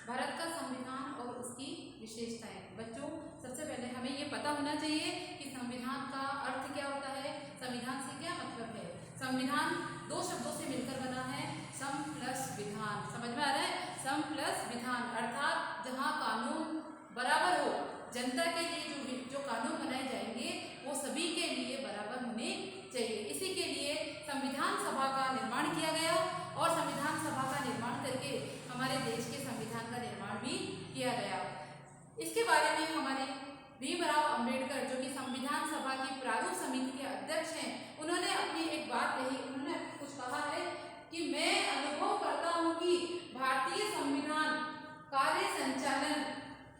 भारत का संविधान और उसकी विशेषताएं। बच्चों, सबसे पहले हमें ये पता होना चाहिए कि संविधान का अर्थ क्या होता है, संविधान से क्या मतलब है। संविधान दो शब्दों से मिलकर बना है, सम प्लस विधान। समझ में आ रहा है? सम प्लस विधान अर्थात जहाँ कानून बराबर हो, जनता के लिए जो कानून बनाए जाएंगे वो सभी के लिए बराबर होने चाहिए। इसी के लिए संविधान सभा का निर्माण किया गया और संविधान सभा का निर्माण करके हमारे देश के संविधान का निर्माण भी किया गया। इसके बारे में हमारे भीमराव अंबेडकर, जो कि संविधान सभा की प्रारूप समिति के अध्यक्ष हैं, उन्होंने अपनी एक बात कही। उन्होंने कुछ कहा है कि मैं अनुभव करता हूँ कि भारतीय संविधान कार्य संचालन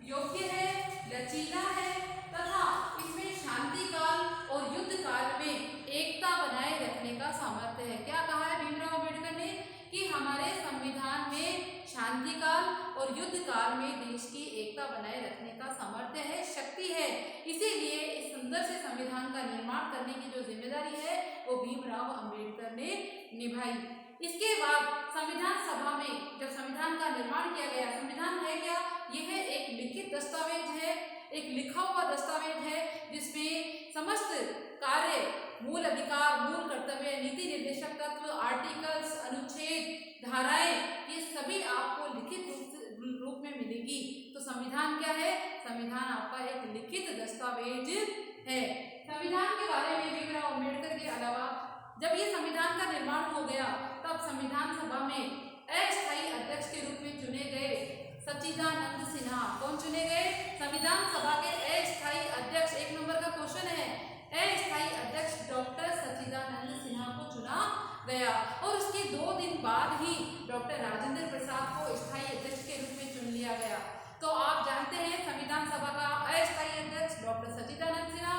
योग्य है, लचीला है तथा इसमें शांति काल और युद्ध काल में एकता बनाए रखने का सामर्थ्य है। क्या कहा है भीमराव अंबेडकर ने? कि हमारे संविधान में शांति काल और युद्ध काल में देश की एकता बनाए रखने का सामर्थ्य है, शक्ति है। इसीलिए इस सुंदर से संविधान का निर्माण करने की जो जिम्मेदारी है वो भीमराव अंबेडकर ने निभाई। इसके बाद संविधान सभा में जब संविधान का निर्माण किया गया, संविधान है क्या? यह एक लिखित दस्तावेज है, एक लिखा हुआ दस्तावेज है जिसमें समस्त कार्य, मूल अधिकार, मूल कर्तव्य, नीति निर्देशक तत्व, आर्टिकल्स, अनुच्छेद, धाराएं, ये सभी आपको लिखित रूप में मिलेगी। तो संविधान क्या है? संविधान आपका एक लिखित दस्तावेज है। संविधान के बारे में भीमराव अंबेडकर के अलावा जब ये संविधान का निर्माण हो गया तब संविधान सभा में अस्थायी अध्यक्ष के रूप में चुने गए सच्चिदानंद सिन्हा। कौन चुने गए? संविधान सभा के अस्थायी अध्यक्ष। एक नंबर का क्वेश्चन है, अस्थायी अध्यक्ष डॉक्टर सच्चिदानंद सिन्हा को चुना गया और उसके 2 दिन बाद ही डॉक्टर राजेंद्र प्रसाद को स्थायी अध्यक्ष के रूप में चुन लिया गया। तो आप जानते हैं संविधान सभा का अस्थायी अध्यक्ष डॉक्टर सच्चिदानंद सिन्हा,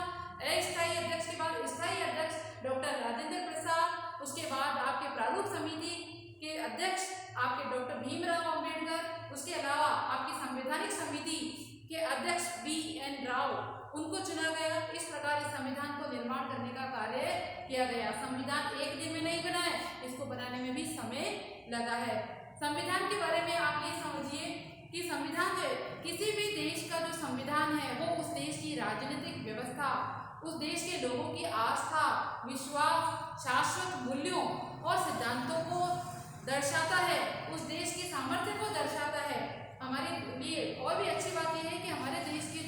अस्थायी अध्यक्ष के बाद स्थायी अध्यक्ष डॉक्टर राजेंद्र प्रसाद, उसके बाद आपके प्रारूप समिति के अध्यक्ष आपके डॉक्टर भीमराव अंबेडकर, उसके अलावा आपकी संवैधानिक समिति के अध्यक्ष BN राव, उनको चुना गया। इस प्रकार इस संविधान को निर्माण करने का कार्य किया गया। संविधान एक दिन में नहीं बना है, इसको बनाने में भी समय लगा है। संविधान के बारे में आप ये समझिए कि संविधान जो किसी भी देश का जो संविधान है वो उस देश की राजनीतिक व्यवस्था, उस देश के लोगों की आस्था, विश्वास, शाश्वत मूल्यों और सिद्धांतों को दर्शाता है, उस देश की सामर्थ्य को दर्शाता है। हमारे लिए और भी अच्छी बात यह है कि हमारे देश के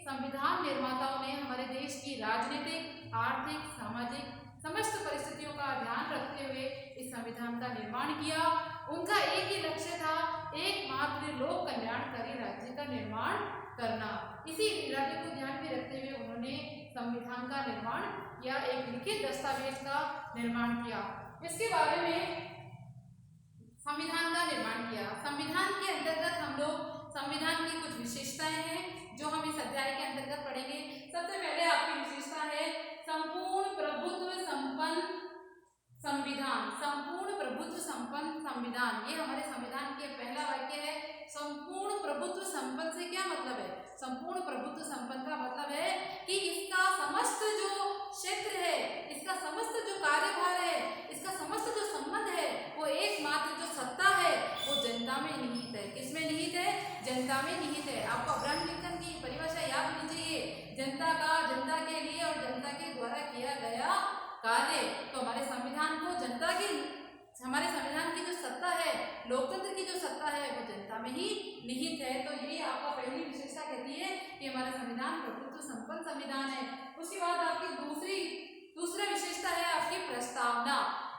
संविधान निर्माताओं ने हमारे देश की राजनीतिक, आर्थिक, सामाजिक समस्त परिस्थितियों का ध्यान रखते हुए इस संविधान का निर्माण किया। उनका एक ही लक्ष्य था, एकमात्र लोक कल्याणकारी राज्य का निर्माण करना। इसी इरादे को ध्यान में रखते हुए उन्होंने संविधान का निर्माण किया, एक लिखित दस्तावेज का निर्माण किया। इसके बारे में संविधान का निर्माण किया। संविधान के अंतर्गत हम लोग संविधान की कुछ विशेषताएं हैं जो हम इस अध्याय के अंतर्गत पढ़ेंगे। सबसे पहले आपकी विशेषता है संपूर्ण प्रभुत्व संपन्न संविधान। संपूर्ण प्रभुत्व संपन्न संविधान, ये हमारे संविधान के पहला वाक्य है। संपूर्ण प्रभुत्व संपन्न से क्या मतलब है? संपूर्ण प्रभुत्व संपन्न का मतलब है कि इसका समस्त जो क्षेत्र है, इसका समस्त जो कार्यभार है, इसका समस्त जो संबंध है, वो एकमात्र जो सत्ता है वो जनता में निहित है। किसमें निहित है? जनता में निहित है। आपको अब्राहम लिंकन की परिभाषा याद होनी चाहिए, जनता का, जनता के लिए और जनता के द्वारा किया गया कार्य। तो हमारे संविधान को जनता की, हमारे संविधान की जो सत्ता है, लोकतंत्र की जो सत्ता है वो जनता में ही निहित है। तो यही आपका पहली विशेषता कहती है कि हमारा संविधान प्रभुत्व संपन्न संविधान है। उसके बाद आपकी दूसरा विशेषता है आपकी प्रस्तावना।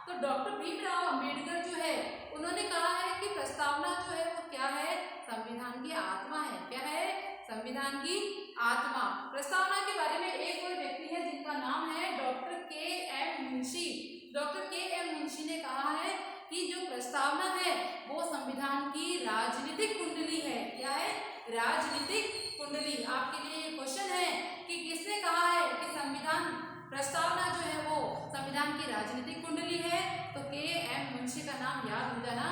तो डॉक्टर भीमराव अंबेडकर जो है उन्होंने कहा है कि प्रस्तावना जो है वो क्या है? संविधान की आत्मा है। क्या है? संविधान की आत्मा। प्रस्तावना के बारे में एक और व्यक्ति है जिनका नाम है doctor KM Munshi. Doctor KM Munshi ने कहा है कि जो प्रस्तावना है वो संविधान की राजनीतिक कुंडली है। क्या है? राजनीतिक कुंडली। आपके लिए क्वेश्चन है कि किसने कहा है कि संविधान प्रस्तावना जो है वो संविधान की राजनीतिक कुंडली है? तो KM मुंशी का नाम याद हो जाना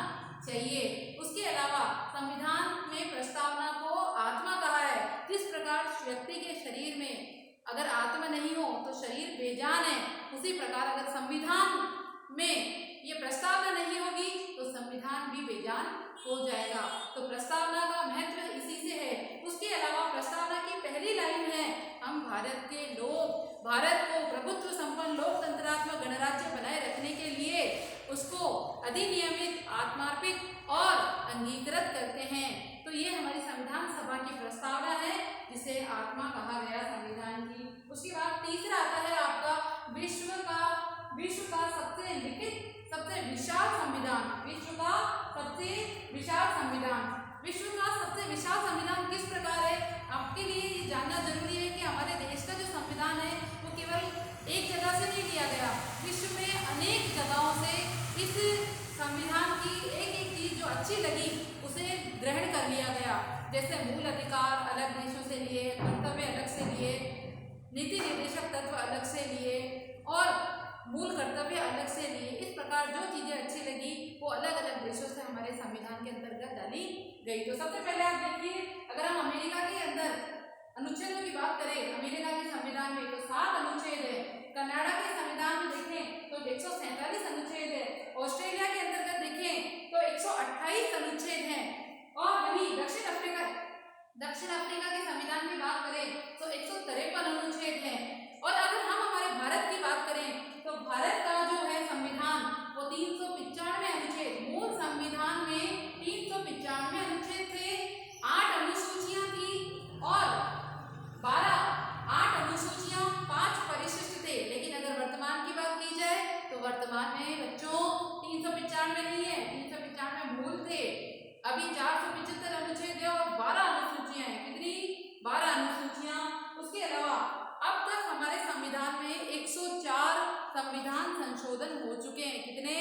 चाहिए। उसके अलावा संविधान में प्रस्तावना को आत्मा कहा है। जिस प्रकार व्यक्ति के शरीर में अगर आत्मा नहीं हो तो शरीर बेजान है, उसी प्रकार अगर संविधान में ये प्रस्तावना नहीं संविधान भी बेजान हो जाएगा। तो प्रस्तावना का महत्व इसी से है। उसके अलावा प्रस्तावना की पहली लाइन है, हम भारत के लोग भारत को प्रभुत्व संपन्न लोकतंत्रात्मक गणराज्य बनाए रखने के लिए उसको अधिनियमित, आत्मार्पित और अंगीकृत करते हैं। तो ये हमारी संविधान सभा की प्रस्तावना है, जिसे आत्मा कहा गया संविधान की। उसके बाद तीसरा आता है आपका विश्व का सबसे लिखित सबसे विशाल संविधान। विश्व का सबसे विशाल संविधान। विश्व का सबसे विशाल संविधान किस प्रकार है, आपके लिए ये जानना जरूरी है कि हमारे देश का जो संविधान है वो केवल एक जगह से नहीं लिया गया, विश्व में अनेक जगहों से इस संविधान की एक एक चीज जो अच्छी लगी उसे ग्रहण कर लिया गया। जैसे मूल अधिकार अलग देशों से लिए, कर्तव्य अलग से लिए, नीति निर्देशक तत्व अलग से लिए और मूल कर्तव्य अलग से लिए। इस प्रकार जो चीजें अच्छी लगी वो अलग अलग देशों से हमारे संविधान के अंतर्गत डाली गई। तो सबसे पहले आप देखिए, अगर हम अमेरिका के अंदर अनुच्छेदों की बात करें, अमेरिका के संविधान में तो 7 अनुच्छेद है। कनाडा के संविधान में देखें तो 147 अनुच्छेद है। ऑस्ट्रेलिया के अंतर्गत देखें तो 128 अनुच्छेद हैं। और वहीं दक्षिण अफ्रीका के संविधान की बात करें तो 153 अनुच्छेद हैं। और अगर हम हमारे भारत की बात करें तो भारत का जो है संविधान वो 395 अनुच्छेद, मूल संविधान में 395 अनुच्छेद थे, 8 अनुसूचियां थी और 8 अनुसूचियां, 5 परिशिष्ट थे। लेकिन अगर वर्तमान की बात की जाए तो वर्तमान में बच्चों 395 नहीं है, 395 मूल थे। अभी 475 अनुच्छेद है और 12 अनुसूचियां हैं। कितनी? 12 अनुसूचियां। उसके अलावा अब तक हमारे संविधान में 104 संविधान संशोधन हो चुके हैं। कितने?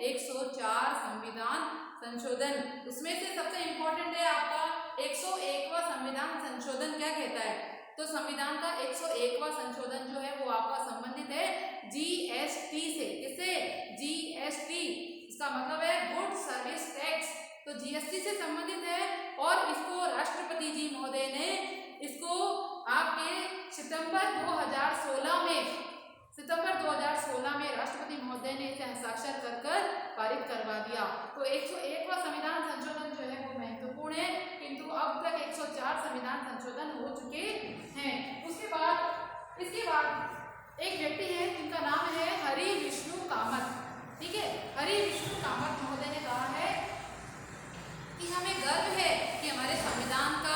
104 संविधान संशोधन। उसमें से सबसे इंपॉर्टेंट है आपका 101वां संविधान संशोधन। क्या कहता है? तो संविधान का 101वां संशोधन जो है वो आपका संबंधित है जीएसटी से। किससे? जीएसटी। इसका मतलब है गुड सर्विस टैक्स। तो जीएसटी से संबंधित है और इसको राष्ट्रपति जी महोदय ने इसको आपके सितंबर 2016 में राष्ट्रपति महोदय ने इसे हस्ताक्षर कर पारित करवा दिया। तो 101वां संविधान संशोधन जो है वो महत्वपूर्ण है, किंतु अब तक 104 संविधान संशोधन हो चुके हैं। इसके बाद एक व्यक्ति है जिनका नाम है हरि विष्णु कामत। ठीक है, हरि विष्णु कामत महोदय ने कहा है कि हमें गर्व है कि हमारे संविधान का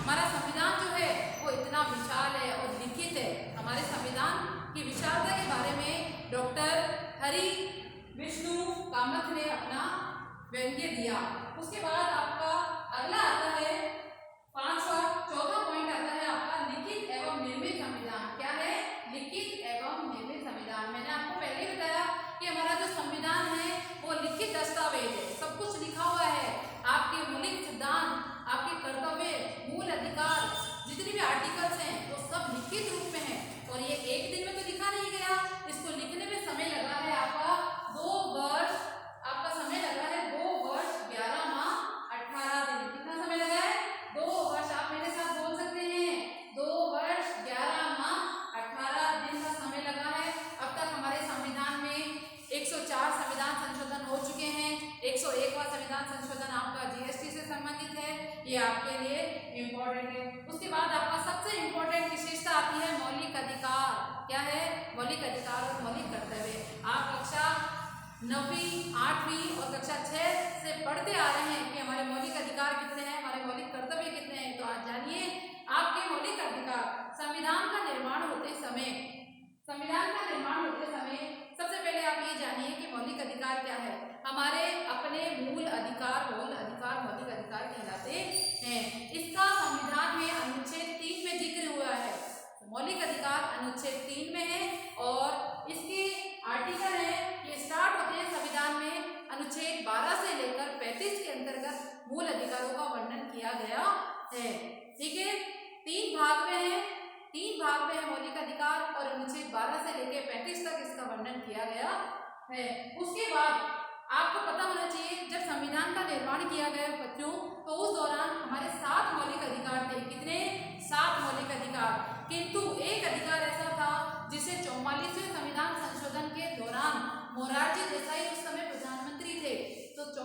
हमारा संविधान जो है वो इतना विशाल है और लिखित है। हमारे संविधान की विशालता के बारे में डॉक्टर हरि विष्णु कामत ने अपना व्यंग्य दिया। उसके बाद आपका अगला आता है चौथा पॉइंट आता है आपका लिखित एवं निर्मित संविधान। क्या है? लिखित एवं निर्मित संविधान। मैंने आपको पहले ही बताया कि हमारा जो संविधान है वो लिखित दस्तावेज है, सब कुछ लिखा हुआ है। आपके मौलिक सिद्धांत, आपके कर्तव्य, मूल अधिकार, जितने भी आर्टिकल्स हैं वो सब लिखित रूप में है। और ये एक दिन में तो लिखा नहीं गया, इसको लिखने में समय लगा है आपका 2 वर्ष। आपका समय लगा है 2 वर्ष 11 माह 18 दिन। कितना समय लगा है? 2 वर्ष। आप मेरे साथ बोल सकते हैं 2 वर्ष 11 माह 18 दिन का समय लगा है। अब तक हमारे संविधान में 104 संविधान संशोधन हो चुके हैं। 101वां संविधान संशोधन आपका जीएसटी से संबंधित है, ये आपके लिए इम्पोर्टेंट है। उसके बाद आपका सबसे इम्पोर्टेंट विशेषता आती है मौलिक अधिकार। क्या है? मौलिक अधिकार और मौलिक कर्तव्य। आप कक्षा 9वीं, 8वीं और कक्षा 6 से पढ़ते आ रहे हैं कि हमारे मौलिक अधिकार कितने हैं, हमारे मौलिक कर्तव्य कितने हैं। तो आज जानिए आपके मौलिक अधिकार। संविधान का निर्माण होते समय सबसे पहले आप ये जानिए कि मौलिक अधिकार क्या है। हमारे अपने मूल अधिकार मौलिक अधिकार कहलाते हैं। इसका संविधान में अनुच्छेद 3 में जिक्र हुआ है। मौलिक अधिकार अनुच्छेद 3 में है और इसके आर्टिकल है, ये स्टार्ट होते हैं संविधान में अनुच्छेद 12 से लेकर 35 के अंतर्गत मूल अधिकारों का वर्णन किया गया है। ठीक है, 3 भाग में है मौलिक अधिकार और अनुच्छेद 12 से लेकर 35 तक इसका वर्णन किया गया है। उसके बाद आपको पता होना चाहिए जब संविधान का निर्माण किया गया बच्चों, तो उस दौरान हमारे 7 मौलिक अधिकार थे। कितने? 7 मौलिक अधिकार। किंतु एक अधिकार ऐसा था जिसे 44वें संविधान संशोधन के दौरान मोरारजी देसाई उस समय प्रधानमंत्री थे,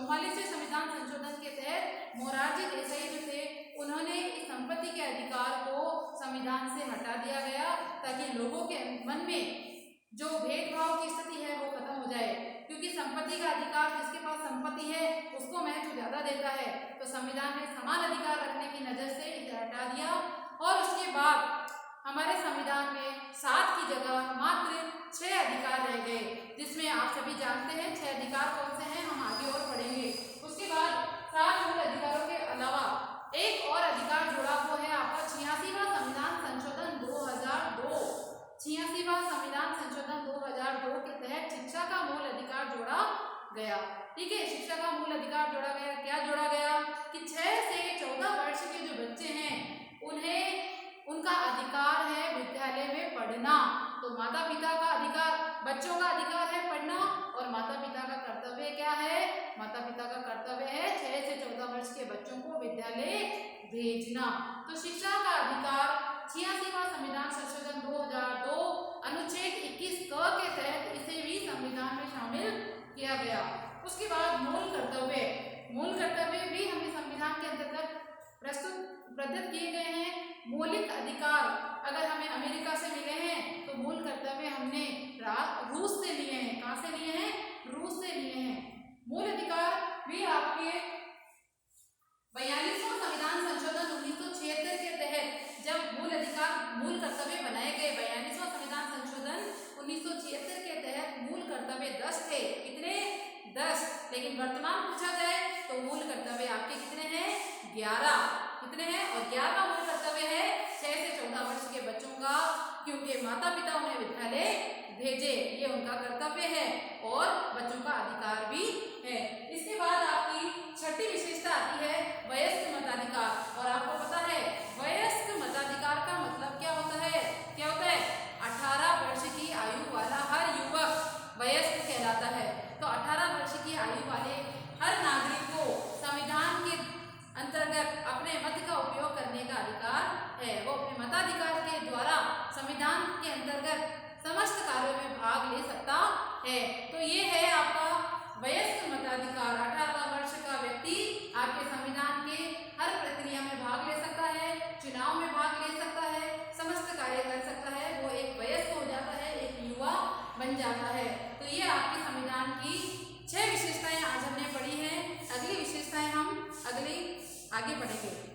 44वें संविधान संशोधन के तहत मोरारजी देसाई जो थे उन्होंने इस संपत्ति के अधिकार को संविधान से हटा दिया गया ताकि लोगों के मन में जो भेदभाव की स्थिति है वो खत्म हो जाए, क्योंकि संपत्ति का अधिकार जिसके पास संपत्ति है उसको महत्व ज्यादा देता है। तो संविधान ने समान अधिकार रखने की नजर से इसे हटा दिया और उसके बाद हमारे संविधान में 7 की जगह मात्र 6 अधिकार रह गए, जिसमें आप सभी जानते हैं 6 अधिकार कौन से हैं, हम आगे और पढ़ेंगे। उसके बाद 7 मूल अधिकारों के अलावा एक और अधिकार जुड़ा हुआ है आपका 86वां संविधान संशोधन 2002। 86वां संविधान संशोधन 2002 के तहत शिक्षा का मूल अधिकार जोड़ा गया। ठीक है, शिक्षा का मूल अधिकार जोड़ा गया। क्या जोड़ा गया कि 6 से 14 वर्ष के जो बच्चे हैं उन्हें उनका अधिकार है विद्यालय में पढ़ना। तो माता पिता का अधिकार, बच्चों का अधिकार है पढ़ना और माता पिता का कर्तव्य क्या है, माता पिता का कर्तव्य है 6 से 14 वर्ष के बच्चों को विद्यालय भेजना। तो शिक्षा का अधिकार 86वां संविधान संशोधन 2002 अनुच्छेद 21 क के तहत इसे भी संविधान में शामिल किया गया। उसके बाद मूल कर्तव्य भी हमें संविधान के अंतर्गत प्रदत्त किए गए हैं। मौलिक अधिकार अगर हमें अमेरिका से मिले हैं तो मूल कर्तव्य हमने रूस से लिए हैं। कहाँ से लिए हैं? रूस से लिए हैं। मूल अधिकार भी आपके 42वां संविधान संशोधन 1976 के तहत जब मूल कर्तव्य बनाए गए, 42वां संविधान संशोधन 1976 के तहत मूल कर्तव्य 10 थे। कितने? 10। लेकिन वर्तमान पूछा जाए तो मूल कर्तव्य आपके कितने हैं? 11। कितने हैं? और 11वां मूल कर्तव्य है 6 से 14 वर्ष के बच्चों का, क्योंकि माता पिता उन्हें विद्यालय भेजे, ये उनका कर्तव्य है और बच्चों का अधिकार भी है। इसके बाद आपकी 6ठी विशेषता आती है वयस्क मताधिकार। और आपको पता है वयस्क मताधिकार का मतलब क्या होता है? क्या होता है? 18 वर्ष की आयु वाला हर युवक वयस्क कहलाता है। तो 18 वर्ष की आयु वाले हर नागरिक को संविधान के अंतर्गत अपने मत का उपयोग करने का अधिकार है। वो अपने मताधिकार के द्वारा संविधान के अंतर्गत समस्त कार्यों में भाग ले सकता है। तो ये है आपका वयस्क मताधिकार। 18 वर्ष का व्यक्ति आपके संविधान के हर प्रक्रिया में भाग ले सकता है, चुनाव में भाग ले सकता है, समस्त कार्य कर सकता है। वो एक वयस्क हो जाता है, एक युवा बन जाता है। तो ये आपके संविधान की 6 विशेषताएं आज हमने पढ़ी हैं। अगली विशेषताएं हम आगे पढ़ेंगे।